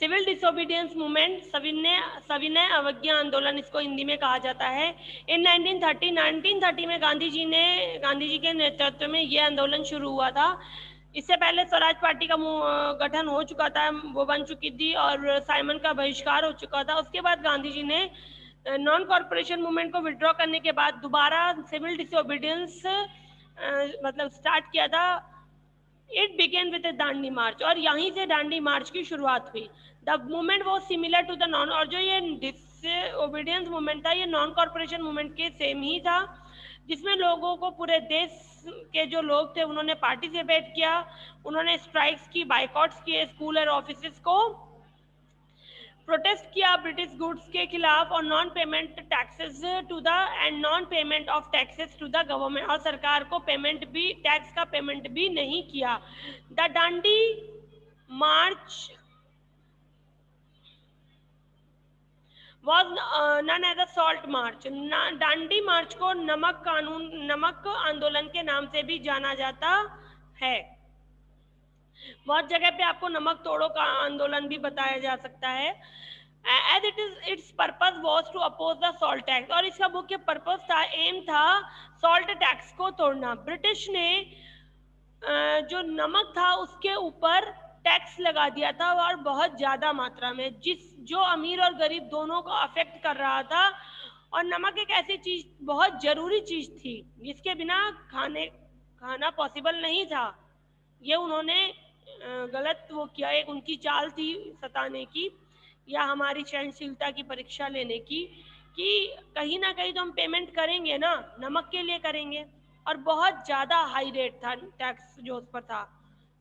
Civil disobedience movement, सविनय अवज्ञा आंदोलन इसको हिंदी में कहा जाता है। इन 1930 में गांधी जी के नेतृत्व में ये आंदोलन शुरू हुआ था। इससे पहले स्वराज पार्टी का गठन हो चुका था, वो बन चुकी थी और साइमन का बहिष्कार हो चुका था। उसके बाद गांधी जी ने नॉन कॉर्पोरेशन मूवमेंट को विड्रॉ करने के बाद दोबारा सिविल डिसोबीडियंस मतलब स्टार्ट किया था। It began with a Dandi march, और यहीं से दांडी मार्च की शुरुआत हुई। The movement was similar to the non, और जो ये डिसओबीडियंस मूवमेंट था ये नॉन कॉर्पोरेशन मूवमेंट के सेम ही था, जिसमें लोगों को, पूरे देश के जो लोग थे उन्होंने पार्टिसिपेट किया। उन्होंने स्ट्राइक्स की, बाइकआउट्स किए स्कूल और ऑफिसेस को, प्रोटेस्ट किया ब्रिटिश गुड्स के खिलाफ, और non payment taxes to the end non payment of taxes to the government, और सरकार को पेमेंट भी, टैक्स का पेमेंट भी नहीं किया। The Dandi march was known as a salt march। Dandi march को नमक आंदोलन के नाम से भी जाना जाता है। बहुत जगह पे आपको नमक तोड़ो का आंदोलन भी बताया जा सकता है। As its purpose was to oppose the salt tax, और इसका मुख्य पर्पस था, एम था सॉल्ट टैक्स को तोड़ना। ब्रिटिश ने जो नमक था उसके ऊपर टैक्स लगा दिया था, और बहुत ज्यादा मात्रा में, जो अमीर और गरीब दोनों को अफेक्ट कर रहा था। और नमक एक ऐसी चीज, बहुत जरूरी चीज थी, जिसके बिना खाना पॉसिबल नहीं था। ये उन्होंने गलत वो किया, एक उनकी चाल थी सताने की, या हमारी सहनशीलता की परीक्षा लेने की, कि कहीं ना कहीं तो हम पेमेंट करेंगे ना, नमक के लिए करेंगे। और बहुत ज्यादा हाई रेट था टैक्स जो उस पर था।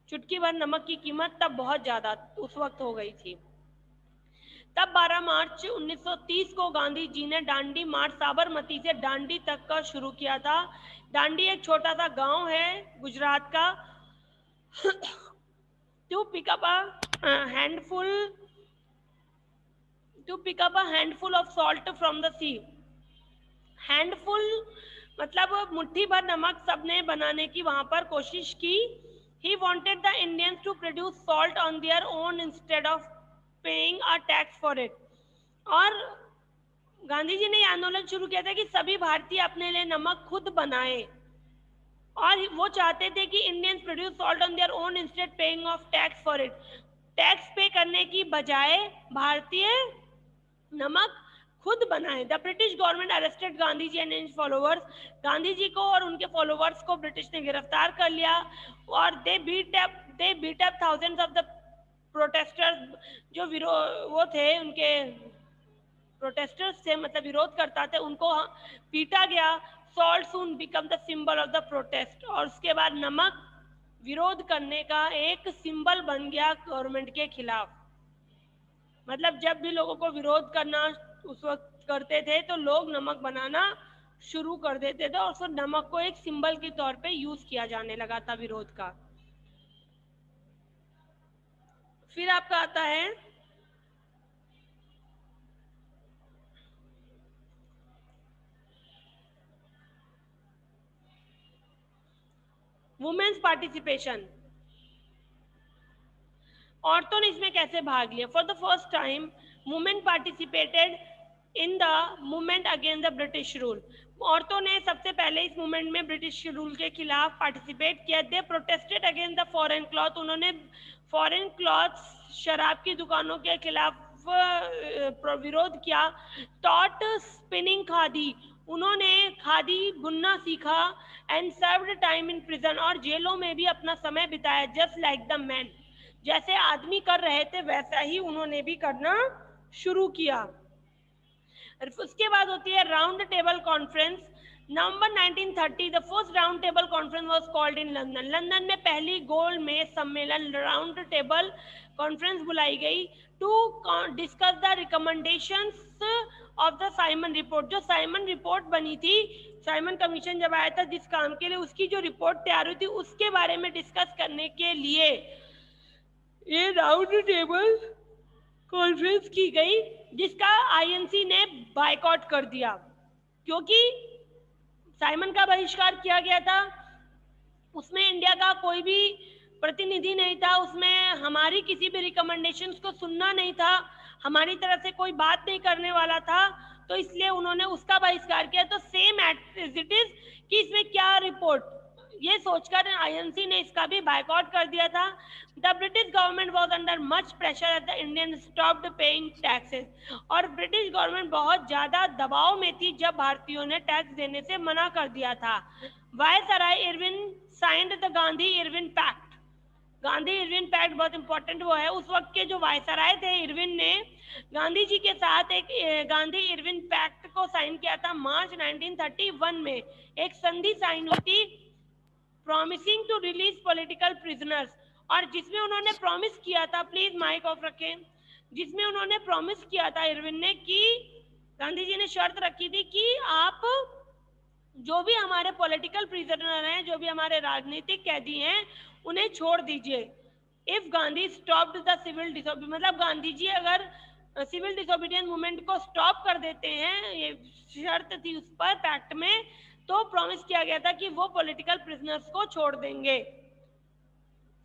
चुटकी भर नमक की कीमत तब बहुत ज्यादा उस वक्त हो गई थी। तब 12 मार्च 1930 को गांधी जी ने दांडी मार्च साबरमती से दांडी तक का शुरू किया था। दांडी एक छोटा सा गांव है गुजरात का। to pick up a handful of salt from the sea। Handful मतलब मुट्ठी भर नमक सबने बनाने की वहां पर कोशिश की। He wanted the Indians to produce salt on their own instead of paying a tax for it। और गांधी जी ने यह आंदोलन शुरू किया था कि सभी भारतीय अपने लिए नमक खुद बनाए, और वो चाहते थे कि Indians produce salt on their own instead paying of tax for it. Tax pay करने की बजाय भारतीय नमक खुद बनाए। The British government arrested Gandhi ji and his followers. Gandhi ji को और उनके फॉलोअर्स को ब्रिटिश ने गिरफ्तार कर लिया, और they beat up thousands of the protesters. जो वो थे, उनके प्रोटेस्टर्स थे, मतलब विरोध करता थे, उनको पीटा गया। Salt soon become the symbol of the protest, और उसके बाद नमक विरोध करने का एक सिंबल बन गया गवर्नमेंट के खिलाफ। मतलब जब भी लोगों को विरोध करना उस वक्त करते थे तो लोग नमक बनाना शुरू कर देते थे, और फिर नमक को एक सिंबल के तौर पे यूज किया जाने लगा था विरोध का। फिर आपका आता है वुमेन्स पार्टिसिपेशन। औरतों ने इसमें कैसे भाग लिया। For the first time women participated in the movement against the British rule. औरतों ने सबसे पहले इस मूवमेंट में ब्रिटिश रूल के खिलाफ पार्टिसिपेट किया। They protested against the foreign cloth. उन्होंने फॉरेन क्लॉथ, शराब की दुकानों के खिलाफ विरोध किया। Taught spinning khadi. उन्होंने खादी बुनना सीखा। And served time in prison. और जेलों में भी अपना समय बिताया। Just like the man. जैसे आदमी कर रहे थे वैसा ही उन्होंने भी करना शुरू किया। उसके बाद होती है round table conference. November 1930 the first round table conference was called in London. London में पहली गोल मेज सम्मेलन, राउंड टेबल कॉन्फ्रेंस बुलाई गई to discuss the recommendations of the Simon report. जो साइमन रिपोर्ट बनी थी, साइमन कमीशन जब आया था जिस काम के लिए, उसकी जो रिपोर्ट तैयार हुई थी उसके बारे में डिस्कस करने के लिए ये राउंड टेबल कॉन्फ्रेंस की गई, जिसका आईएनसी ने बायकॉट कर दिया, क्योंकि साइमन का बहिष्कार किया गया था। उसमें इंडिया का कोई भी प्रतिनिधि नहीं था, उसमें हमारी किसी भी रिकमेंडेशंस को सुनना नहीं था, हमारी तरफ से कोई बात नहीं करने वाला था, तो इसलिए उन्होंने उसका बहिष्कार किया। तो सेम एज इट इज कि इसमें क्या रिपोर्ट, ये सोचकर आईएनसी ने इसका भी बायकॉट कर दिया था। The British government was under much pressure at the Indian stopped paying taxes, और ब्रिटिश गवर्नमेंट बहुत ज्यादा दबाव में थी जब भारतीयों ने टैक्स देने से मना कर दिया था। Viceroy Irwin signed the Gandhi Irwin pact. Gandhi Irwin pact बहुत इंपॉर्टेंट वो है। उस वक्त के जो वायसराय थे इरविन ने गांधी जी के साथ एक गांधी इरविन पैक्ट को साइन किया था मार्च 1931 में। एक संधि साइन हुई थी promising to release political prisoners, और जिसमें उन्होंने प्रॉमिस किया था, प्लीज माइक ऑफ रखें, जिसमें उन्होंने प्रॉमिस किया था इरविन ने कि गांधी जी ने शर्त रखी थी कि आप जो भी हमारे पॉलिटिकल प्रिजनर हैं, जो भी हमारे राजनीतिक कैदी हैं, उन्हें छोड़ दीजिए। If Gandhi stopped the civil disobedience, मतलब गांधी जी अगर सिविल डिसोबीडियंस मूवमेंट को स्टॉप कर देते हैं, ये शर्त थी उस पर पैक्ट में, तो प्रॉमिस किया गया था कि वो पॉलिटिकल प्रिजनर्स को छोड़ देंगे।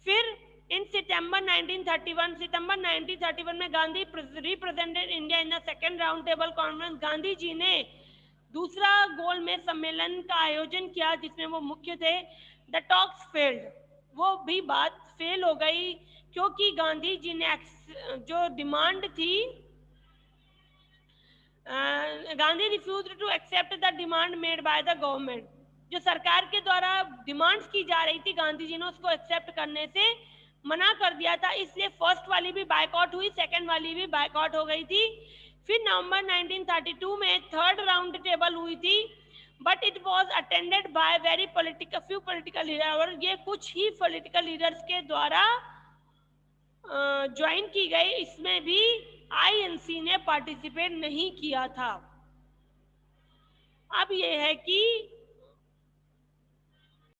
फिर इन सितंबर 1931 में Gandhi represented India in the second round table conference. Gandhi ji ने दूसरा गोलमेज सम्मेलन का आयोजन किया जिसमें वो मुख्य थे। द टॉक्स फेल्ड, वो भी बात फेल हो गई क्योंकि गांधी जी ने जो डिमांड थी, Gandhi refused to accept the demand made by the government. जो सरकार के द्वारा डिमांड्स की जा रही थी, गांधी जी ने उसको एक्सेप्ट करने से मना कर दिया था, इसलिए फर्स्ट वाली भी बायकॉट हुई, सेकंड वाली भी बायकॉट हो गई थी। फिर नवंबर 1932 में थर्ड राउंड टेबल हुई थी, but it was attended by very few political leader, और ये कुछ ही पॉलिटिकल लीडर्स के द्वारा ज्वाइन की गई। इसमें भी आईएनसी ने पार्टिसिपेट नहीं किया था। अब ये है कि